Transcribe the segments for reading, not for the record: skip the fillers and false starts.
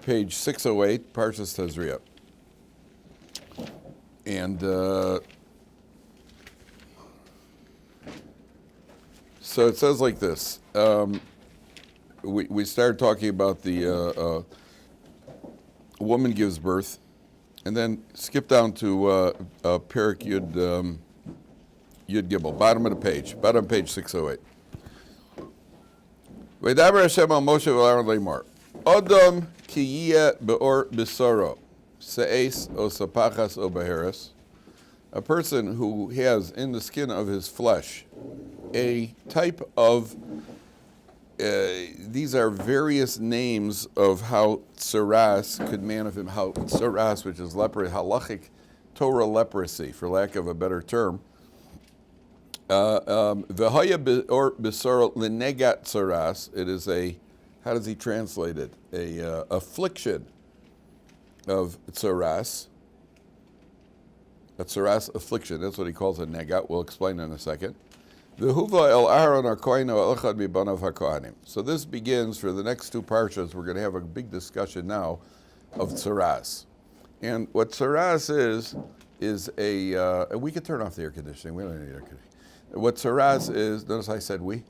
page 608, Parsha Tazria. And so it says like this. We started talking about the woman gives birth, and then skip down to Perik Yud Gimel, bottom of page 608. V'daber Hashem al Moshe v'Aaron leimor, Odom ki yeh be'or b'soro, se'es o sapachas o beheres, a person who has in the skin of his flesh a type of, these are various names of how Sargas could manifest, how Sargas, which is leprosy, halachic Torah leprosy, for lack of a better term. V'haya or b'soro l'negat Sargas, it is a, how does he translate it? A affliction of Sargas. A Sargas affliction, that's what he calls a negat. We'll explain in a second. V'huva el Aaron ha-kohen el-echad mibanav ha-kohanim. So this begins, for the next two parshas, we're going to have a big discussion now of Sargas. And what Sargas is a, we could turn off the air conditioning, we don't need air conditioning. What Sargas is, notice I said we?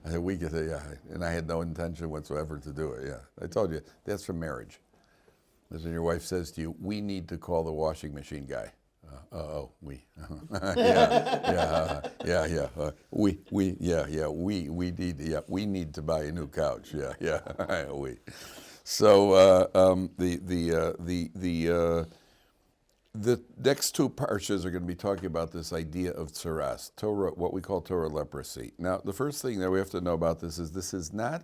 I said we could say, yeah, and I had no intention whatsoever to do it, yeah. I told you, that's from marriage. As when your wife says to you, we need to call the washing machine guy. We. We need to buy a new couch. We. So the next two parshas are going to be talking about this idea of tsaras, Torah, what we call Torah leprosy. Now, the first thing that we have to know about this is not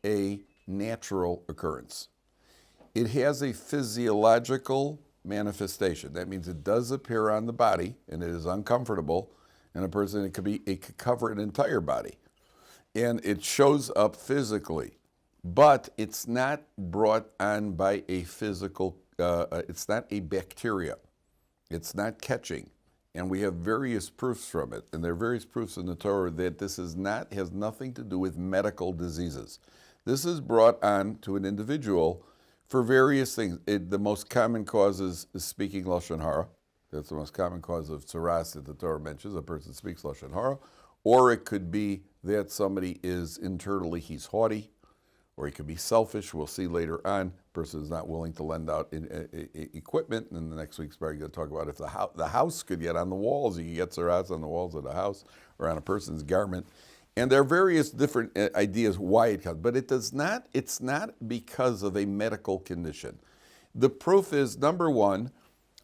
a natural occurrence. It has a physiological manifestation. That means it does appear on the body, and it is uncomfortable. And a person, it could cover an entire body, and it shows up physically. But it's not brought on by a physical. It's not a bacteria. It's not catching, and we have various proofs from it. And there are various proofs in the Torah that this has nothing to do with medical diseases. This is brought on to an individual for various things. The most common cause is speaking Lashon Hara. That's the most common cause of tsaras that the Torah mentions. A person speaks Lashon Hara. Or it could be that somebody is internally, he's haughty, or he could be selfish. We'll see later on. Person is not willing to lend out equipment. And the next week's probably going to talk about if the house could get on the walls. You can get tsaras on the walls of the house or on a person's garment. And there are various different ideas why it comes, but it's not because of a medical condition. The proof is, number one,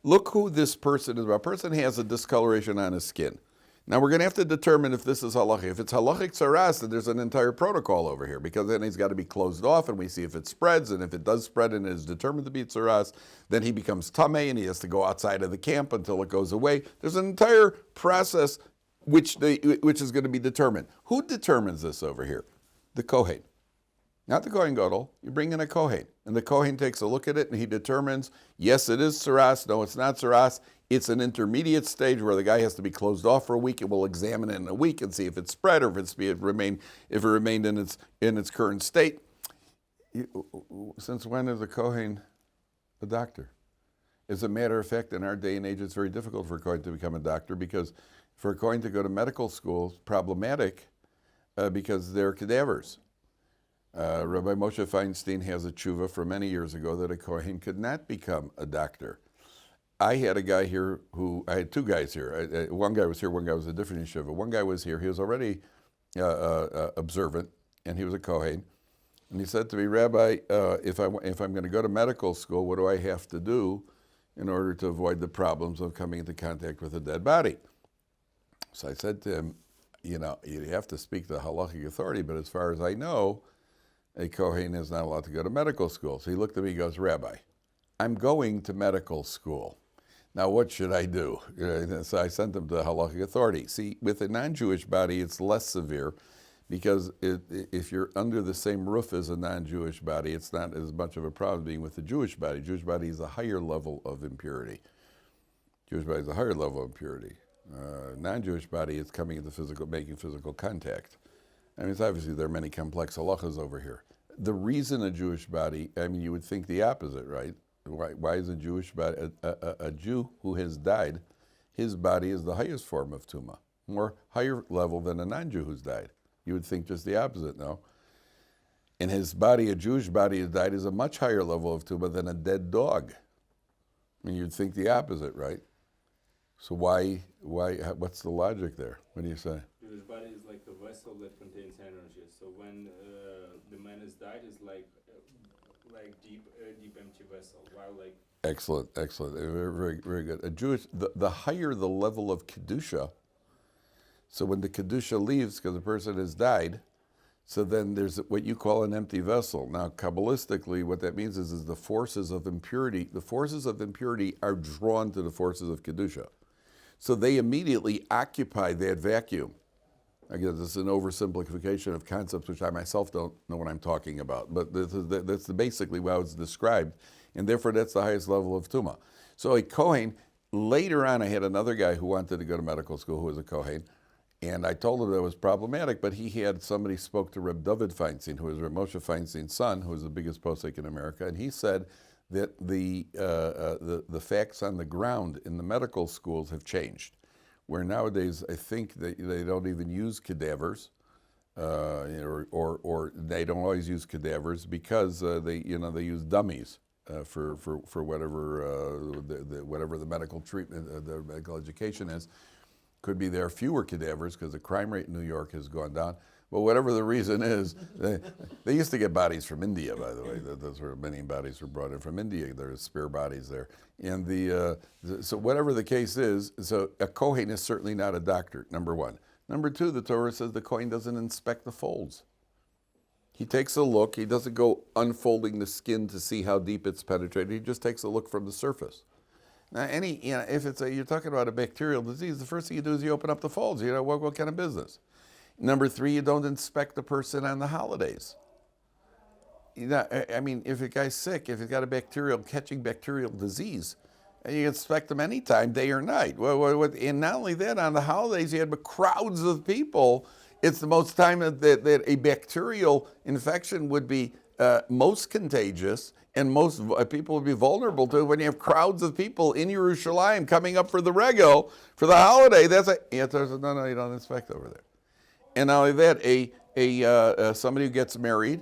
look who this person is. A person has a discoloration on his skin. Now we're going to have to determine if this is halachic. If it's halachic tsaras, then there's an entire protocol over here, because then he's got to be closed off, and we see if it spreads, and if it does spread and it is determined to be tsaras, then he becomes tamei, and he has to go outside of the camp until it goes away. There's an entire process which is going to be determined. Who determines this over here? The Kohen. Not the Kohen Gadol. You bring in a Kohen. And the Kohen takes a look at it and he determines, yes, it is tsaras. No, it's not tsaras. It's an intermediate stage where the guy has to be closed off for a week, and we'll examine it in a week and see if it's spread or if it remained in its current state. Since when is a Kohen a doctor? As a matter of fact, in our day and age, it's very difficult for a Kohen to become a doctor, because for a Kohen to go to medical school is problematic because they're cadavers. Rabbi Moshe Feinstein has a tshuva from many years ago that a Kohen could not become a doctor. I had a guy here I had two guys here. One guy was here, one guy was a different yeshiva. One guy was here, he was already observant, and he was a Kohen. And he said to me, Rabbi, if I'm going to go to medical school, what do I have to do in order to avoid the problems of coming into contact with a dead body? So I said to him, you have to speak to the halachic authority, but as far as I know, a Kohen is not allowed to go to medical school. So he looked at me and goes, Rabbi, I'm going to medical school. Now what should I do? So I sent him to the halachic authority. See, with a non-Jewish body, it's less severe, because if you're under the same roof as a non-Jewish body, it's not as much of a problem being with the Jewish body. Jewish body is a higher level of impurity. Jewish body is a higher level of impurity. Non-Jewish body is coming into making physical contact. I mean, it's obviously there are many complex halachas over here. the reason a Jewish body, I mean, you would think the opposite, right? Why is a Jewish body, a Jew who has died, his body is the highest form of tumah, more higher level than a non-Jew who's died. You would think just the opposite, no? And his body, a Jewish body has died, is a much higher level of tumah than a dead dog. I mean, you'd think the opposite, right? So why, what's the logic there? What do you say? His body is like a vessel that contains energy. So when the man is died, it's like deep empty vessel. While like excellent, very, very, very good. A Jewish, the higher the level of kedusha. So when the kedusha leaves, because the person has died, so then there's what you call an empty vessel. Now, Kabbalistically, what that means is the forces of impurity. The forces of impurity are drawn to the forces of kedusha. So they immediately occupy that vacuum. Again, this is an oversimplification of concepts which I myself don't know what I'm talking about, but that's basically how it's described, and therefore that's the highest level of tumah. So a Kohen, later on I had another guy who wanted to go to medical school who was a Kohen, and I told him that was problematic, but he had somebody spoke to Reb Dovid Feinstein, who was Reb Moshe Feinstein's son, who was the biggest posek in America, and he said that the facts on the ground in the medical schools have changed, where nowadays I think that they don't even use cadavers, or they don't always use cadavers because they use dummies for whatever whatever the medical treatment, the medical education is. Could be there are fewer cadavers because the crime rate in New York has gone down. But whatever the reason is, they used to get bodies from India, by the way. Those were many bodies were brought in from India. There are spare bodies there. And so whatever the case is, so a Kohen is certainly not a doctor, number one. Number two, the Torah says the Kohen doesn't inspect the folds. He takes a look. He doesn't go unfolding the skin to see how deep it's penetrated. He just takes a look from the surface. Now, if you're talking about a bacterial disease, the first thing you do is you open up the folds. What kind of business? Number three, you don't inspect the person on the holidays. I mean, if a guy's sick, if he's got catching bacterial disease, you inspect him anytime, day or night. And not only that, on the holidays, you had crowds of people. It's the most time that a bacterial infection would be most contagious and most people would be vulnerable to when you have crowds of people in Yerushalayim coming up for the regel, for the holiday. No, you don't inspect over there. And not only that, somebody who gets married,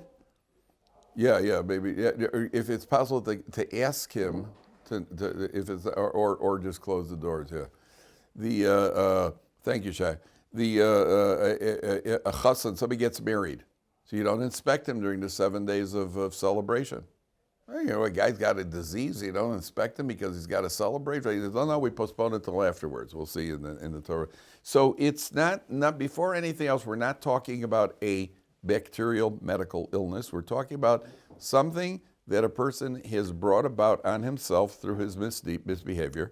maybe. Yeah, if it's possible to ask him if it's or just close the doors. Yeah. Thank you, Shai. A chassan, somebody gets married, so you don't inspect him during the 7 days of celebration. A guy's got a disease, you don't inspect him because he's got to celebrate. He says, no, we postpone it till afterwards. We'll see in the Torah. So it's not before anything else, we're not talking about a bacterial medical illness. We're talking about something that a person has brought about on himself through his misbehavior,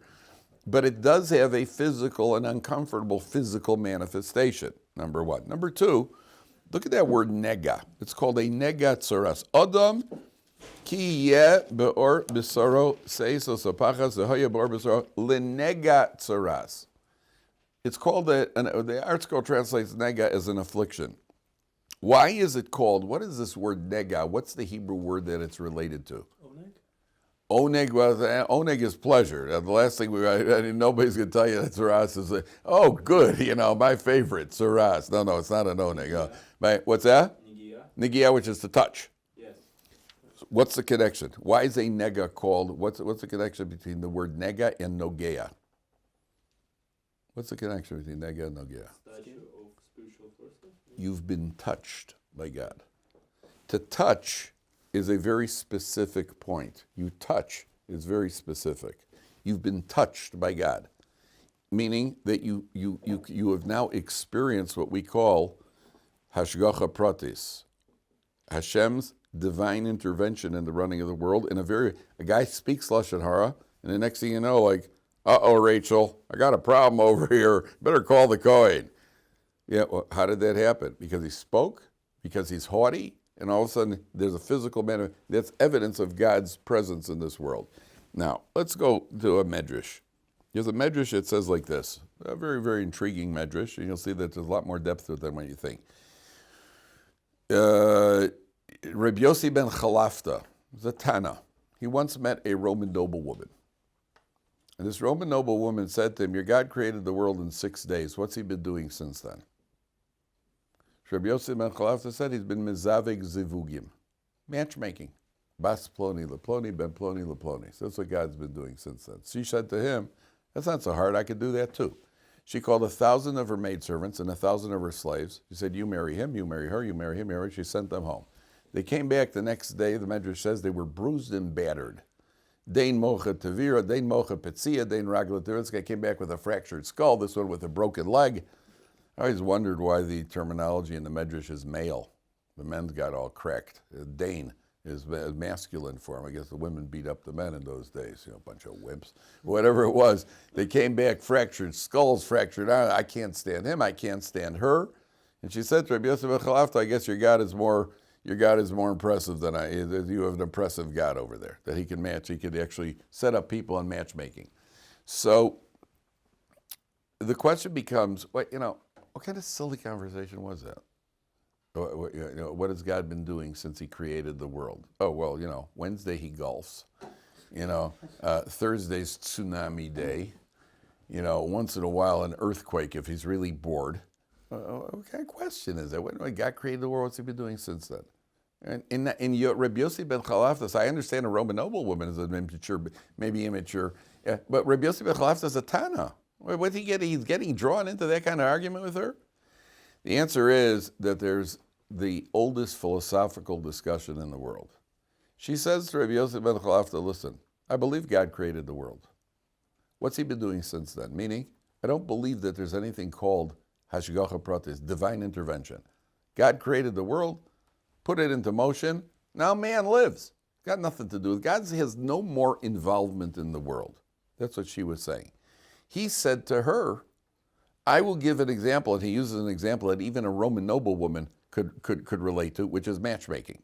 but it does have a physical and uncomfortable physical manifestation, number one. Number two, look at that word nega. It's called a nega tzoras. Adam ki yeh be'or b'saro seiso sopachas v'hoya be'or b'saro l'nega tzoras. It's called, the ArtScroll translates nega as an affliction. Why is it called, what is this word nega? What's the Hebrew word that it's related to? Oneg. Oneg is pleasure. The last thing nobody's going to tell you that tzoras is, oh, good, my favorite, tzoras. No, it's not an oneg. What's that? Negia, which is to touch. Yes. What's the connection? Why is a nega called, what's the connection between the word nega and nogea? What's the connection between nega and nogea? You've been touched by God. To touch is a very specific point. You touch is very specific. You've been touched by God, meaning that you have now experienced what we call hashgacha pratis, Hashem's divine intervention in the running of the world. A guy speaks lashon hara, and the next thing you know, uh-oh, Rachel, I got a problem over here. Better call the Kohen. Yeah, well, how did that happen? Because he spoke? Because he's haughty? And all of a sudden, there's a physical manner. That's evidence of God's presence in this world. Now, let's go to a medrash. There's a medrash that says like this. A very, very intriguing medrash. And you'll see that there's a lot more depth to it than what you think. Rabbi Yossi ben Chalafta was a Tana. He once met a Roman noblewoman. And this Roman noblewoman said to him, your God created the world in 6 days. What's he been doing since then? Rabbi Yossi ben Chalafta said he's been mizaveg zivugim, matchmaking. Bas ploni leploni, ben ploni leploni. So that's what God's been doing since then. She said to him, that's not so hard, I could do that too. She called 1,000 of her maidservants and 1,000 of her slaves. She said, you marry him, you marry her, you marry him, you marry her. She sent them home. They came back the next day, the Medrash says they were bruised and battered. Dain mocha tavira, dain mocha petzia, dain ragla tavira. This guy came back with a fractured skull, this one with a broken leg. I always wondered why the terminology in the Medrash is male. The men's got all cracked. Dain is masculine form. I guess the women beat up the men in those days, a bunch of wimps. Whatever it was, they came back fractured skulls, fractured arms. I can't stand him, I can't stand her. And she said to Rabbi Yosef Chalafta, I guess your God is more impressive than you have an impressive God over there, that he can match, he could actually set up people on matchmaking. So the question becomes, what kind of silly conversation was that? What has God been doing since he created the world? Oh, well, Wednesday he golfs. Thursday's tsunami day. Once in a while an earthquake if he's really bored. What kind of question is that? When God created the world, what's he been doing since then? And in Rabbi Yossi ben Chalafta, I understand a Roman noblewoman is maybe immature, but Rabbi Yossi ben Chalafta is a Tana. What's he getting? He's getting drawn into that kind of argument with her? The answer is that there's the oldest philosophical discussion in the world. She says to Rabbi Yossi ben Chalafta, listen, I believe God created the world. What's he been doing since then? Meaning, I don't believe that there's anything called hashgacha pratis, divine intervention. God created the world, put it into motion, now man lives. Got nothing to do with it. God has no more involvement in the world. That's what she was saying. He said to her, I will give an example, and he uses an example that even a Roman noblewoman could relate to, which is matchmaking.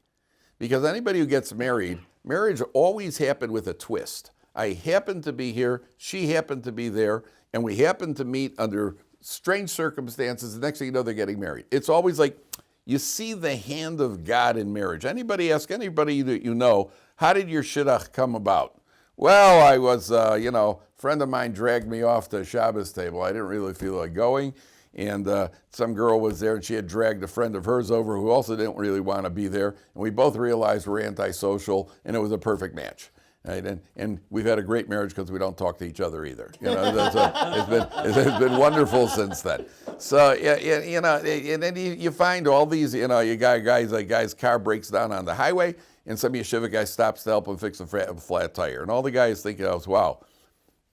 Because anybody who gets married, marriage always happened with a twist. I happened to be here, she happened to be there, and we happened to meet under strange circumstances. The next thing you know, they're getting married. It's always like, you see the hand of God in marriage. Ask anybody that you know, how did your shidduch come about? Well, I was, a friend of mine dragged me off the Shabbos table. I didn't really feel like going. And some girl was there, and she had dragged a friend of hers over who also didn't really want to be there. And we both realized we're antisocial, and it was a perfect match. Right? And we've had a great marriage because we don't talk to each other either. It's been wonderful since then. So and then you find all these. You got guy's car breaks down on the highway, and some yeshiva guy stops to help him fix a flat tire, and all the guys think, wow,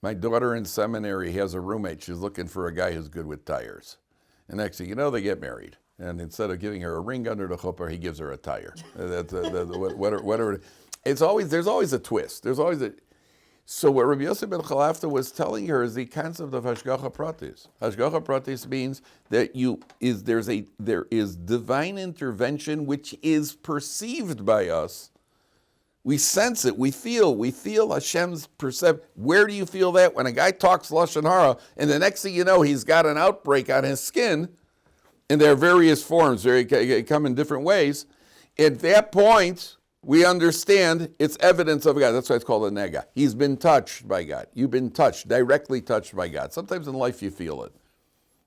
my daughter in seminary has a roommate. She's looking for a guy who's good with tires. And next thing you know, they get married. And instead of giving her a ring under the chuppah, he gives her a tire. Whatever. There's always a twist. So what Rabbi Yossi ben Chalafta was telling her is the concept of hashgacha pratis. Hashgacha pratis means that there is divine intervention which is perceived by us. We sense it. We feel Hashem's perception. Where do you feel that? When a guy talks Lashon Hara, and the next thing you know, he's got an outbreak on his skin, and there are various forms. They come in different ways. At that point, we understand it's evidence of God. That's why it's called a nega. He's been touched by God. You've been touched, directly touched by God. Sometimes in life you feel it.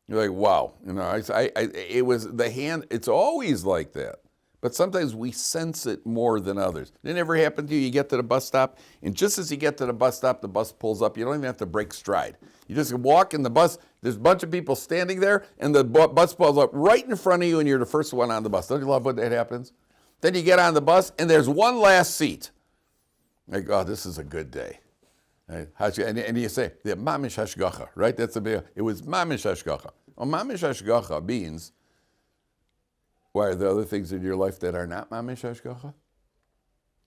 You're like, wow. It was the hand. It's always like that. But sometimes we sense it more than others. Did it ever happen to you? You get to the bus stop, and just as you get to the bus stop, the bus pulls up. You don't even have to break stride. You just walk in the bus. There's a bunch of people standing there, and the bus pulls up right in front of you, and you're the first one on the bus. Don't you love when that happens? Then you get on the bus, and there's one last seat. Like, oh, this is a good day. Right? And you say, the mamish hashgacha, right? It was mamish hashgacha. Well, mamish hashgacha means, why are there other things in your life that are not mamish hashgacha?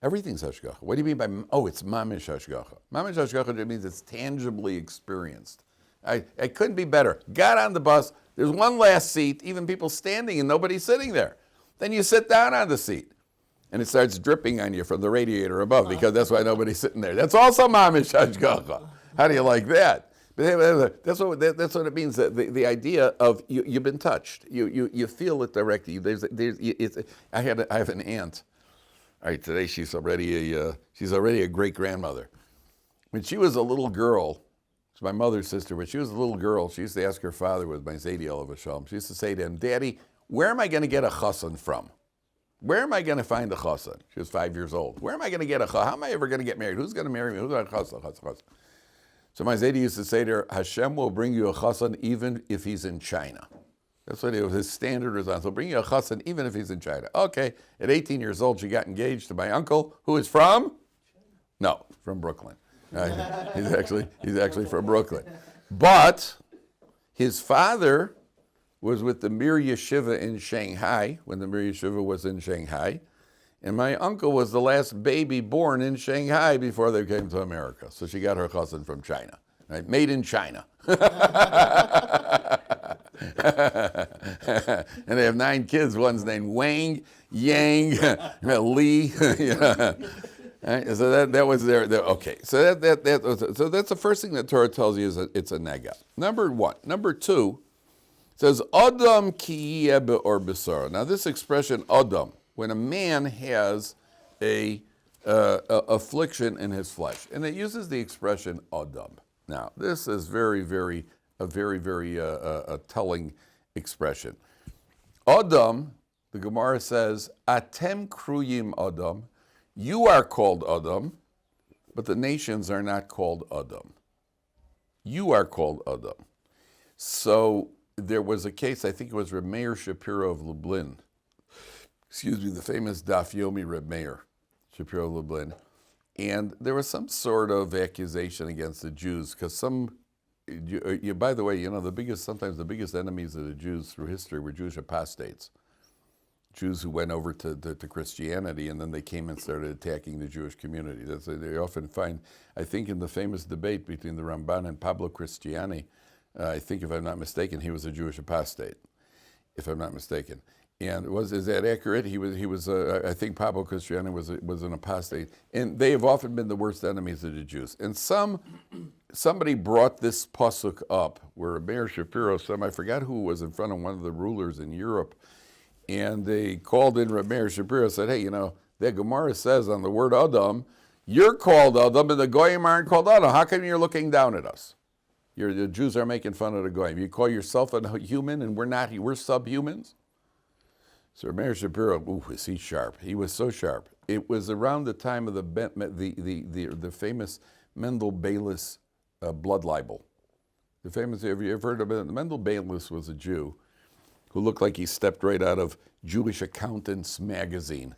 Everything's hashgacha. What do you mean by, it's mamish hashgacha? Mamish hashgacha just means it's tangibly experienced. It couldn't be better. Got on the bus, there's one last seat, even people standing and nobody sitting there. Then you sit down on the seat, and it starts dripping on you from the radiator above because that's why nobody's sitting there. That's also mamish hashgacha. How do you like that? That's what it means. The idea of you've been touched. You feel it directly. I have an aunt All right, today she's already a great grandmother. When she was a little girl, it's my mother's sister. When she was a little girl, she used to ask her father, with my Zaidi Olav Shalom, she used to say to him, "Daddy, where am I going to get a chassan from? Where am I going to find a chassan?" She was 5 years old. Where am I going to get a chassan? How am I ever going to get married? Who's going to marry me? Who's going to chassan? So my Zaidi used to say to her, "Hashem will bring you a chassan even if he's in China." That's what his standard response. He'll bring you a chassan even if he's in China. Okay, at 18 years old, she got engaged to my uncle, who is from? No, from Brooklyn. He's actually from Brooklyn. But his father was with the Mir Yeshiva in Shanghai, when the Mir Yeshiva was in Shanghai. And my uncle was the last baby born in Shanghai before they came to America. So she got her chassan from China, right? Made in China. And they have 9 kids. One's named Wang, Yang, Li. Right? So that was their okay. So that's the first thing that Torah tells you is that it's a nega. Number 1. Number 2 says Adam ki yeh be'or b'sara. Now this expression Adam, when a man has a affliction in his flesh, and it uses the expression Adam. Now this is very telling expression. Adam, the Gemara says, Atem kruyim Adam. You are called Adam, but the nations are not called Adam. You are called Adam. So there was a case, I think it was Reb Meir Shapiro of Lublin. The famous Daf Yomi Reb Meir Shapiro of Lublin. And there was some sort of accusation against the Jews, because by the way, sometimes the biggest enemies of the Jews through history were Jewish apostates. Jews who went over to Christianity, and then they came and started attacking the Jewish community. They often find, I think in the famous debate between the Ramban and Pablo Cristiani, I think if I'm not mistaken, he was a Jewish apostate, if I'm not mistaken. And is that accurate? He was. I think Pablo Cristiani was an apostate, and they have often been the worst enemies of the Jews. And somebody brought this pasuk up, where Meir Shapiro, I forgot who was in front of one of the rulers in Europe, and they called in Rabbi Meir Shapiro, said, "Hey, that Gemara says on the word Adam, you're called Adam, and the Goyim aren't called Adam. How come you're looking down at us? The Jews are making fun of the Goyim. You call yourself a human, and we're not. We're subhumans." So Meir Shapiro, is he sharp? He was so sharp. It was around the time of the famous Mendel Bayless blood libel. Have you ever heard of it? Mendel Bayless was a Jew who looked like he stepped right out of Jewish Accountants magazine.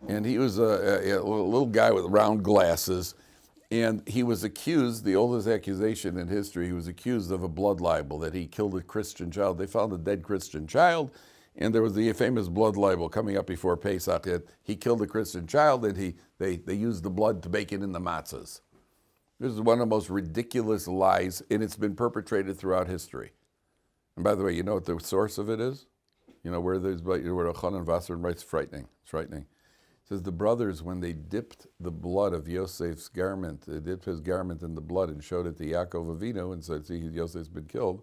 And he was a little guy with round glasses. And he was accused, the oldest accusation in history, he was accused of a blood libel, that he killed a Christian child. They found a dead Christian child. And there was the famous blood libel coming up before Pesach that he killed a Christian child, and they used the blood to bake it in the matzahs. This is one of the most ridiculous lies, and it's been perpetrated throughout history. And by the way, you know what the source of it is? Where Chanan Wasserman writes, frightening. It's frightening. It says the brothers, when they dipped the blood of Yosef's garment, they dipped his garment in the blood and showed it to Yaakov Avinu and said, "See, Yosef's been killed."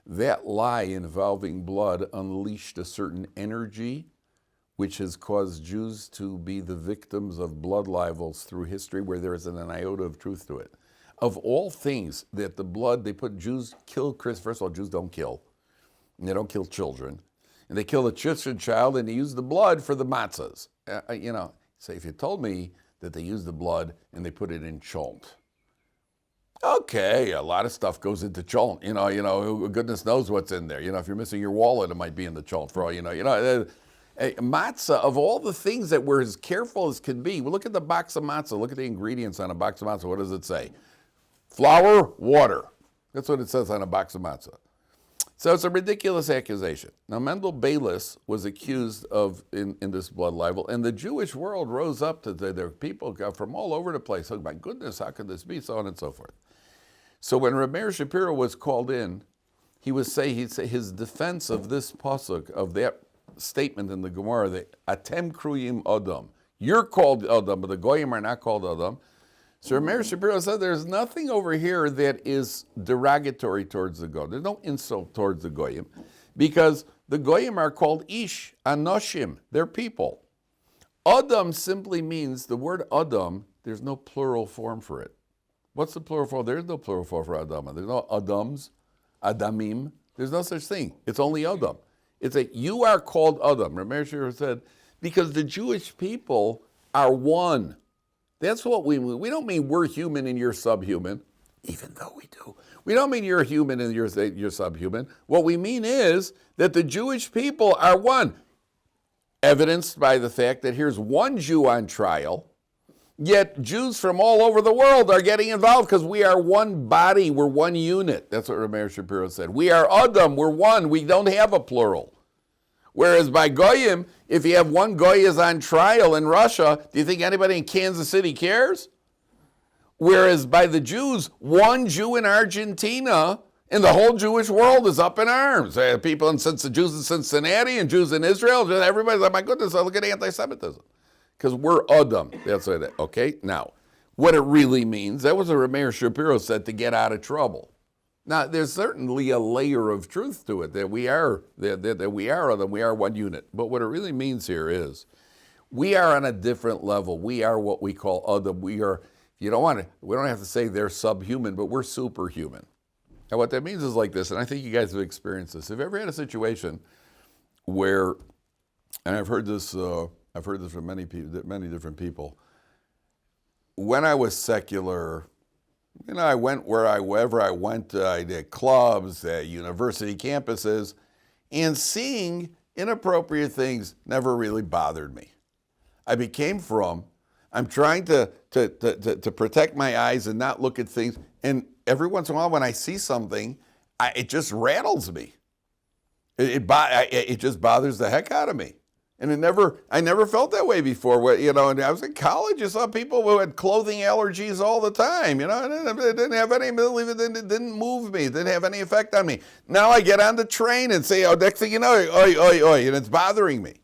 That lie involving blood unleashed a certain energy which has caused Jews to be the victims of blood libels through history, where there isn't an iota of truth to it. Of all things, that the blood, they put Jews kill First of all, Jews don't kill. And they don't kill children. And they kill a Christian child, and they use the blood for the matzahs. So if you told me that they use the blood and they put it in cholent, okay, a lot of stuff goes into cholent. Goodness knows what's in there. If you're missing your wallet, it might be in the cholent for all you know. Matzah, of all the things that we're as careful as can be, look at the box of matzah. Look at the ingredients on a box of matzah. What does it say? Flour, water. That's what it says on a box of matzah. So it's a ridiculous accusation. Now, Mendel Bayless was accused of in this blood libel, and the Jewish world rose up to their people from all over the place. Oh, my goodness, how could this be? So on and so forth. So when Rabbi Meir Shapiro was called in, he'd say his defense of this pasuk, of that statement in the Gemara, that Atem kruyim Adam, you're called Adam, but the Goyim are not called Adam. So Rabbi Meir Shapiro said there's nothing over here that is derogatory towards the Goyim. There's no insult towards the Goyim, because the Goyim are called Ish, Anoshim, they're people. Adam simply means, the word Adam, there's no plural form for it. What's the plural form? There's no plural form for Adama. There's no Adams, Adamim. There's no such thing. It's only Adam. You are called Adam. Rabbi Shir said, because the Jewish people are one. That's what we mean. We don't mean we're human and you're subhuman, even though we do. We don't mean you're human and you're subhuman. What we mean is that the Jewish people are one. Evidenced by the fact that here's one Jew on trial, yet Jews from all over the world are getting involved because we are one body, we're one unit. That's what Rabbi Shapiro said. We are Adam, we're one, we don't have a plural. Whereas by Goyim, if you have one Goy is on trial in Russia, do you think anybody in Kansas City cares? Whereas by the Jews, one Jew in Argentina and the whole Jewish world is up in arms. People in Jews in Cincinnati and Jews in Israel, everybody's like, my goodness, look at anti-Semitism. Because we're Adam. That's it. Okay? Now, what it really means, that was what Rabbi Shapiro said, to get out of trouble. Now, there's certainly a layer of truth to it, that we are Adam, we are one unit. But what it really means here is, we are on a different level. We are what we call Adam. We don't have to say they're subhuman, but we're superhuman. And what that means is like this, and I think you guys have experienced this. Have you ever had a situation where, and I've heard this from many different people. When I was secular, I went wherever I went. I did clubs, university campuses, and seeing inappropriate things never really bothered me. I'm trying to protect my eyes and not look at things. And every once in a while, when I see something, it just rattles me. It just bothers the heck out of me. And I never felt that way before. And I was in college, you saw people who had clothing allergies all the time. It didn't move me, didn't have any effect on me. Now I get on the train and say, next thing you know, oi, and it's bothering me.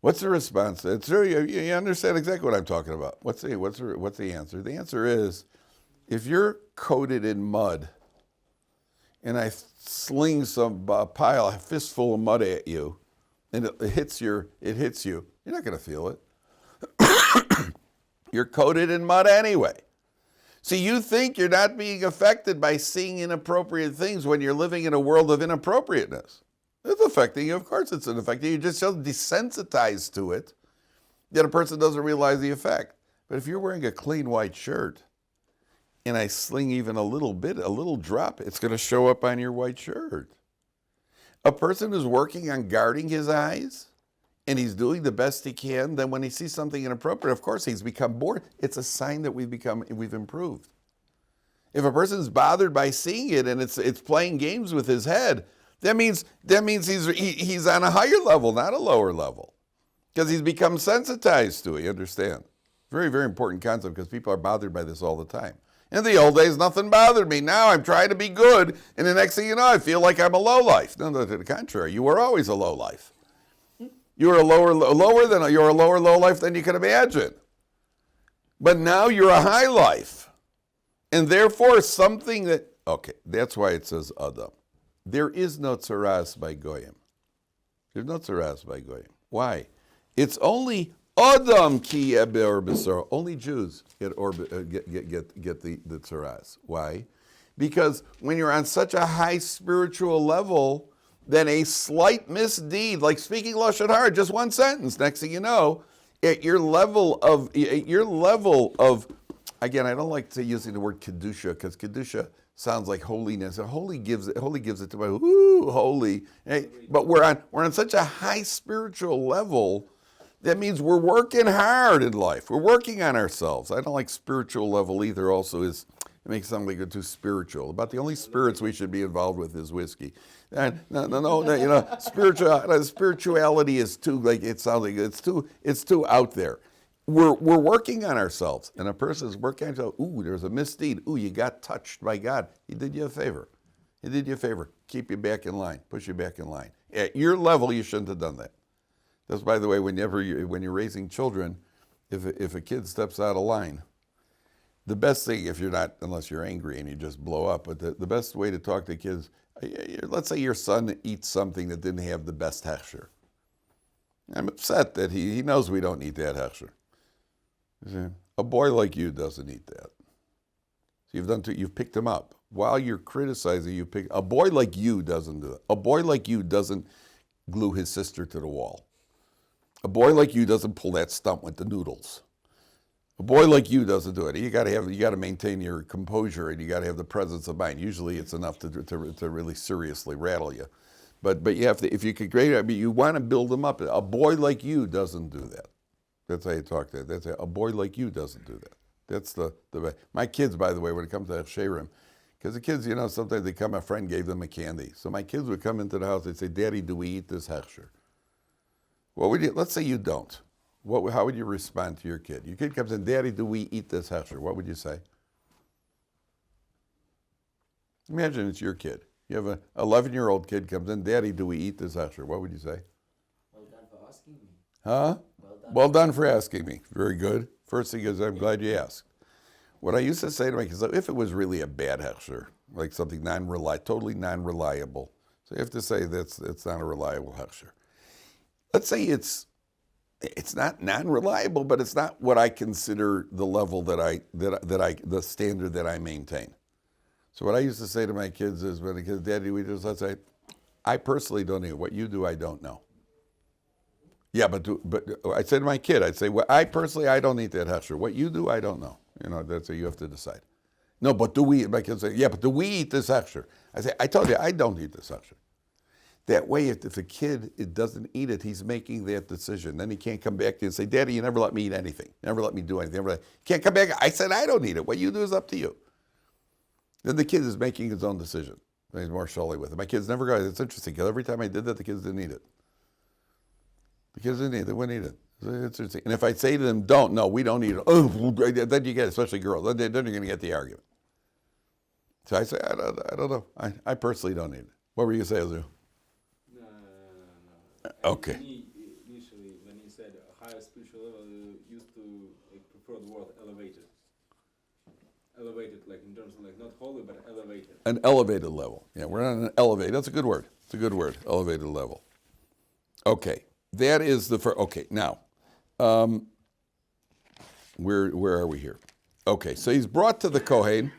What's the response? You understand exactly what I'm talking about. What's the answer? The answer is, if you're coated in mud, and I sling a fistful of mud at you, and it hits you, you're not going to feel it. You're coated in mud anyway. So you think you're not being affected by seeing inappropriate things when you're living in a world of inappropriateness. It's affecting you. Of course it's affecting you. You're just so desensitized to it that a person doesn't realize the effect. But if you're wearing a clean white shirt and I sling even a little drop, it's going to show up on your white shirt. A person who's working on guarding his eyes and he's doing the best he can, then when he sees something inappropriate, of course he's become bored. It's a sign that we've improved. If a person's bothered by seeing it and it's playing games with his head, that means he's on a higher level, not a lower level, because he's become sensitized to it. You understand? Very, very important concept, because people are bothered by this all the time. In the old days, nothing bothered me. Now I'm trying to be good, and the next thing you know, I feel like I'm a lowlife. No, to the contrary, you were always a lowlife. You were a lower lowlife than you could imagine. But now you're a high life, and therefore something that. Okay, that's why it says Adam. There is no tzaras by Goyim. There's no tzaras by Goyim. Why? It's only Adam ki or b'sar. Only Jews get the tzaras. Why? Because when you're on such a high spiritual level, then a slight misdeed, like speaking lashon hara, just one sentence, next thing you know, at your level of, again, I don't like using the word kedusha, because kedusha sounds like holiness. Holy gives it to my holy. But we're on such a high spiritual level. That means we're working hard in life. We're working on ourselves. I don't like spiritual level either. Also, it makes it sound like we're too spiritual. About the only spirits we should be involved with is whiskey. No. Spirituality is too, like, it sounds like it's too out there. We're working on ourselves, and a person's working on himself. Ooh, there's a misdeed. Ooh, you got touched by God. He did you a favor. Keep you back in line. Push you back in line. At your level, you shouldn't have done that. That's, by the way, when you're raising children, if a kid steps out of line, the best thing, unless you're angry and you just blow up, but the best way to talk to kids, let's say your son eats something that didn't have the best texture. I'm upset that he knows we don't eat that hechsher. You see, a boy like you doesn't eat that. So you've picked him up. While you're criticizing, a boy like you doesn't do it. A boy like you doesn't glue his sister to the wall. A boy like you doesn't pull that stunt with the noodles. A boy like you doesn't do it. You got to maintain your composure, and you got to have the presence of mind. Usually, it's enough to really seriously rattle you, but you have to. If you could you want to build them up. A boy like you doesn't do that. That's how you talk to it. A boy like you doesn't do that. That's the my kids, by the way, when it comes to Sherim, because the kids, sometimes they come. A friend gave them a candy, so my kids would come into the house. They'd say, "Daddy, do we eat this hechsher?" What would you? Let's say you don't. How would you respond to your kid? Your kid comes in, "Daddy, do we eat this hechsher?" What would you say? Imagine it's your kid. You have an 11-year-old kid comes in, "Daddy, do we eat this hechsher?" What would you say? Well done for asking me. Huh? Well done for asking me. Very good. First thing is, I'm glad you asked. What I used to say to my kids, if it was really a bad hechsher, like something totally non-reliable, so you have to say it's not a reliable hechsher. Let's say it's not non-reliable, but it's not what I consider the level the standard that I maintain. So what I used to say to my kids is, when the kids, "Daddy, let's say, I personally don't eat it. What you do, I don't know." Yeah, but I said to my kid, I'd say, "Well, I don't eat that hechsher. What you do, I don't know." That's what you have to decide. No, but do we? My kids say, "Yeah, but do we eat this hechsher?" I say, "I told you, I don't eat this hechsher." That way, if a kid doesn't eat it, he's making that decision. Then he can't come back to you and say, "Daddy, you never let me eat anything. You never let me do anything." Can't come back. I said, "I don't eat it. What you do is up to you." Then the kid is making his own decision. He's more surely with it. My kids never got it. It's interesting, because every time I did that, the kids didn't eat it. The kids didn't eat it. They wouldn't eat it. It's interesting. And if I say to them, we don't eat it. Oh, then you get it, especially girls. Then you're going to get the argument. So I say, I don't know. I personally don't eat it. What were you going to say, Azu? No. Okay. Initially, when you said higher spiritual level, you used to prefer the word elevated. Elevated, like in terms of not holy, but elevated. An elevated level. Yeah, we're on an elevated. That's a good word. It's a good word. Elevated level. Okay, that is the first. Okay, now, where are we here? Okay, so he's brought to the Kohen,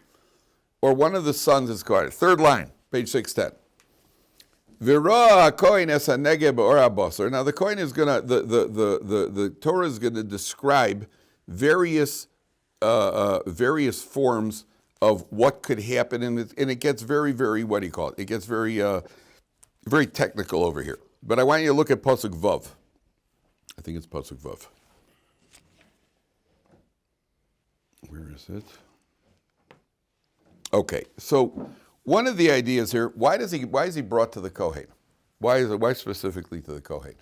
or one of the sons is Kohen. Third line, page 610. V'roa Kohen es hanegeb or abosar. Now the Kohen is gonna the Torah is gonna describe various forms of what could happen, and it gets very, very, what do you call it? It gets very very technical over here. But I want you to look at Pasuk Vav. I think it's Pasuk Vav. Where is it? Okay, so one of the ideas here, why is he brought to the Kohen? Why specifically to the Kohen?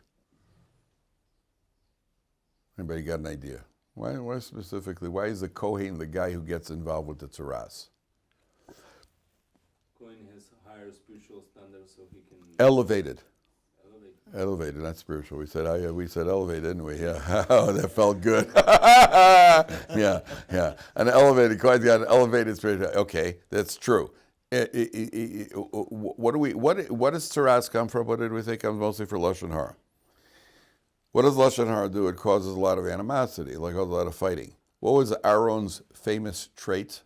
Anybody got an idea? Why specifically? Why is the Kohen the guy who gets involved with the tzaras? Kohen has higher spiritual standards, so he can Elevated, not spiritual. We said elevated, didn't we? Yeah. Oh, that felt good. yeah. An elevated Kohen's got an elevated spiritual. Okay, that's true. What does tzaras come from? What did we think comes mostly for lashon hara? What does lashon hara do? It causes a lot of animosity, like a lot of fighting. What was Aaron's famous trait?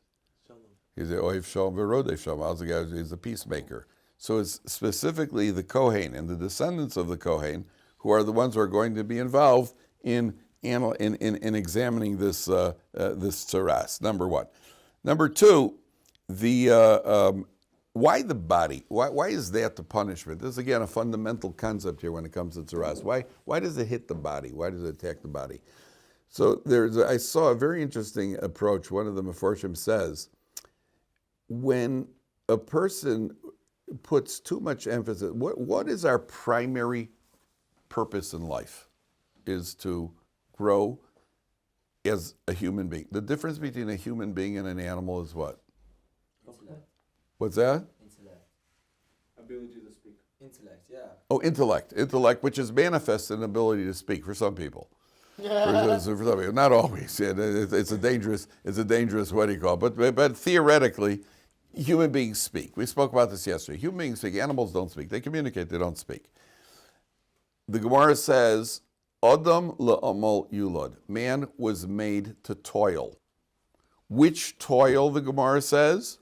He's the oiv shalom v'rodef shalom. He's the peacemaker. So it's specifically the Kohen and the descendants of the Kohen who are the ones who are going to be involved in examining this tzaras. Number one. Number two, why the body? Why is that the punishment? This is, again, a fundamental concept here when it comes to tzaras. Why does it hit the body? Why does it attack the body? So I saw a very interesting approach. One of the Meforshim says, when a person puts too much emphasis, what is our primary purpose in life? Is to grow as a human being. The difference between a human being and an animal is what? Intellect. What's that? Intellect. ability to speak. Intellect, yeah. Oh, intellect, which is manifest in ability to speak for some people. For some people, not always. Yeah, it's a dangerous. What do you call it? But theoretically, human beings speak. We spoke about this yesterday. Human beings speak. Animals don't speak. They communicate. They don't speak. The Gemara says Adam le'amal yulad. Man was made to toil. Which toil, the Gemara says?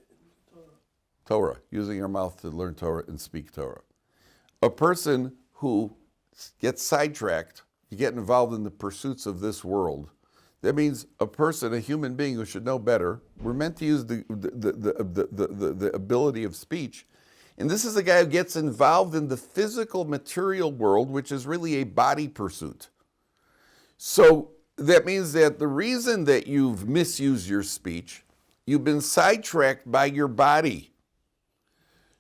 Torah. Using your mouth to learn Torah and speak Torah. A person who gets sidetracked, you get involved in the pursuits of this world. That means a person, a human being who should know better. We're meant to use the ability of speech. And this is a guy who gets involved in the physical material world, which is really a body pursuit. So that means that the reason that you've misused your speech, you've been sidetracked by your body.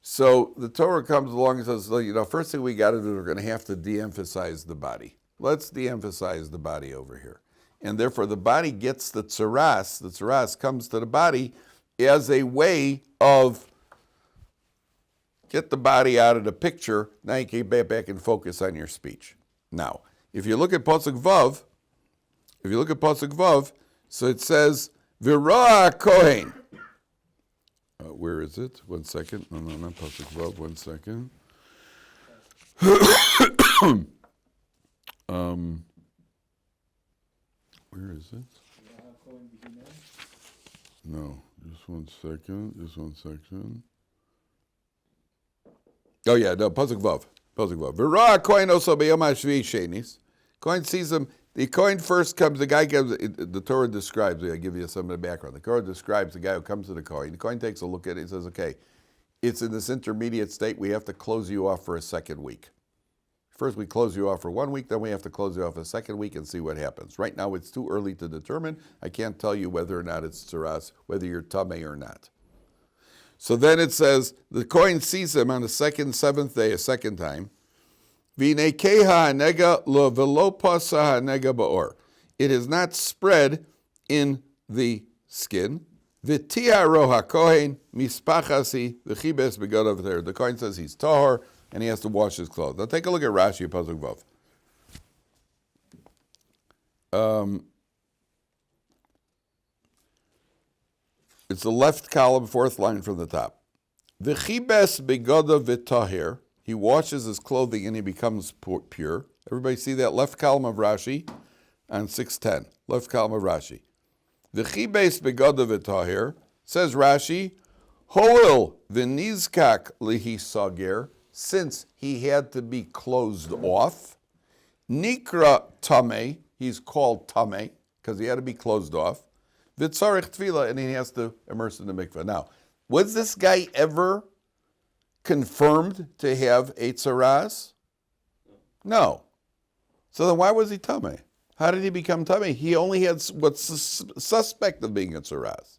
So the Torah comes along and says, first thing we got to do, we're going to have to de-emphasize the body. Let's de-emphasize the body over here. And therefore the body gets the tzaras. The tzaras comes to the body as a way of get the body out of the picture. Now you can get back and focus on your speech. Now, if you look at Pasuk Vav, so it says, V'ra Kohen. Where is it? 1 second. No, not Pasuk Vav. 1 second. Where is it? No, just 1 second. Oh yeah, no, Pasuk Vav. V'ra Kohen also b'yom hashvi'i shenis. Kohen sees him. The Kohen first comes. The guy comes. The Torah describes. I give you some of the background. The Torah describes the guy who comes to the Kohen. The Kohen takes a look at it and says, "Okay, it's in this intermediate state. We have to close you off for a second week. First, we close you off for 1 week. Then we have to close you off a second week and see what happens. Right now, it's too early to determine. I can't tell you whether or not it's tzaras, whether you're tamei or not." So then it says, the Kohen sees him on the seventh day, a second time. It is not spread in the skin. The Kohen says he's tahor and he has to wash his clothes. Now take a look at Rashi, Pasuk Vav. It's the left column, fourth line from the top. V'chibes begoda v'tahir. He washes his clothing and he becomes pure. Everybody see that left column of Rashi on 610. Left column of Rashi. V'chibes begoda v'tahir. Says Rashi, Hoil v'nizkak lihi sager. Since he had to be closed off. Nikra tamei. He's called tamei because he had to be closed off. V'tzarich tefillah, and he has to immerse in the mikveh. Now, was this guy ever confirmed to have a tzaras? No. So then why was he tamei? How did he become tamei? He only had what's suspect of being a tzaras.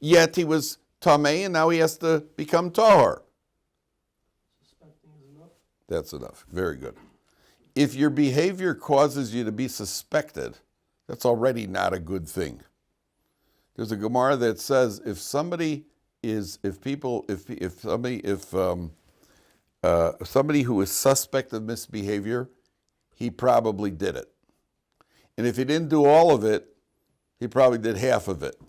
Yet he was tamei, and now he has to become tahor. Suspecting is enough. That's enough. Very good. If your behavior causes you to be suspected, that's already not a good thing. There's a Gemara that says if somebody who is suspect of misbehavior, he probably did it. And if he didn't do all of it, he probably did half of it.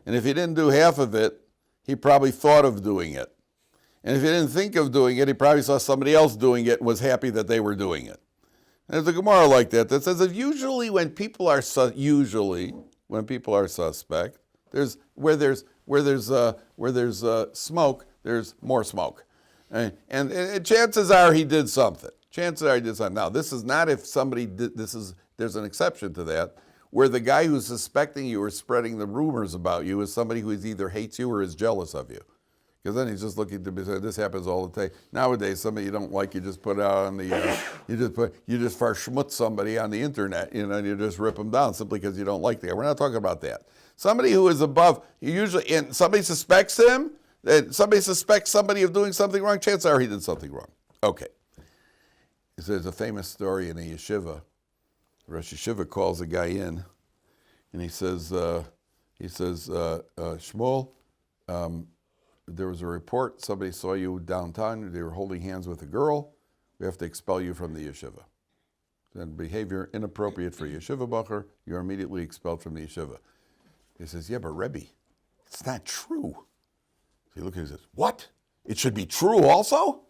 And if he didn't do half of it, he probably thought of doing it. And if he didn't think of doing it, he probably saw somebody else doing it and was happy that they were doing it. And there's a Gemara like that says that usually when people are suspect, there's smoke, there's more smoke, and chances are he did something. Now this is not if somebody did. There's an exception to that, where the guy who's suspecting you or spreading the rumors about you is somebody who either hates you or is jealous of you. Because then he's just looking to be. This happens all the time nowadays. Somebody you don't like, you just put out on the. You just farshmutz somebody on the internet. And you just rip them down simply because you don't like the guy. We're not talking about that. Somebody who is above, and somebody suspects him. That somebody suspects somebody of doing something wrong. Chances are he did something wrong. Okay. There's a famous story in a yeshiva. Rosh Yeshiva calls a guy in, and he says, Shmuel. There was a report, somebody saw you downtown, they were holding hands with a girl, we have to expel you from the yeshiva. Then behavior inappropriate for yeshiva bacher, you're immediately expelled from the yeshiva. He says, yeah, but Rebbe, it's not true. So he looks and he says, what? It should be true also?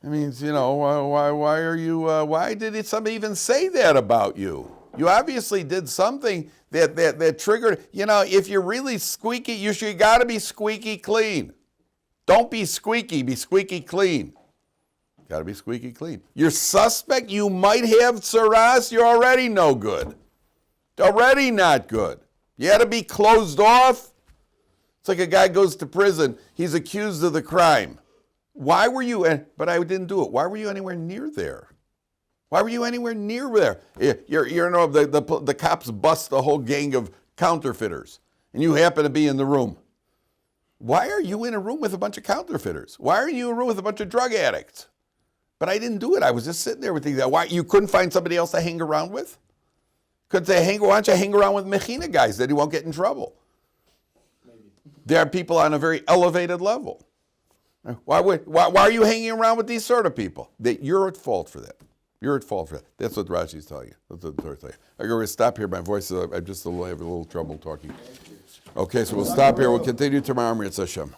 I mean, you know, why are you? Why did somebody even say that about you? You obviously did something that triggered. You know, if you're really squeaky, you got to be squeaky clean. Don't be squeaky clean. Got to be squeaky clean. You're suspect. You might have Sargas. You're already no good. Already not good. You had to be closed off. It's like a guy goes to prison. He's accused of the crime. Why were you? But I didn't do it. Why were you anywhere near there? Why were you anywhere near there? The cops bust the whole gang of counterfeiters, and you happen to be in the room. Why are you in a room with a bunch of counterfeiters? Why are you in a room with a bunch of drug addicts? But I didn't do it. I was just sitting there with things. Why you couldn't find somebody else to hang around with? Couldn't they why don't you hang around with Mechina guys that he won't get in trouble? Maybe. There are people on a very elevated level. Why are you hanging around with these sort of people? You're at fault for that. You're at fault for that. That's what Rashi's telling you. That's what the Torah telling you. I'm going to stop here. My voice is, I just have a little trouble talking. Okay, so we'll stop here. We'll continue tomorrow. Mitzvah Hashem.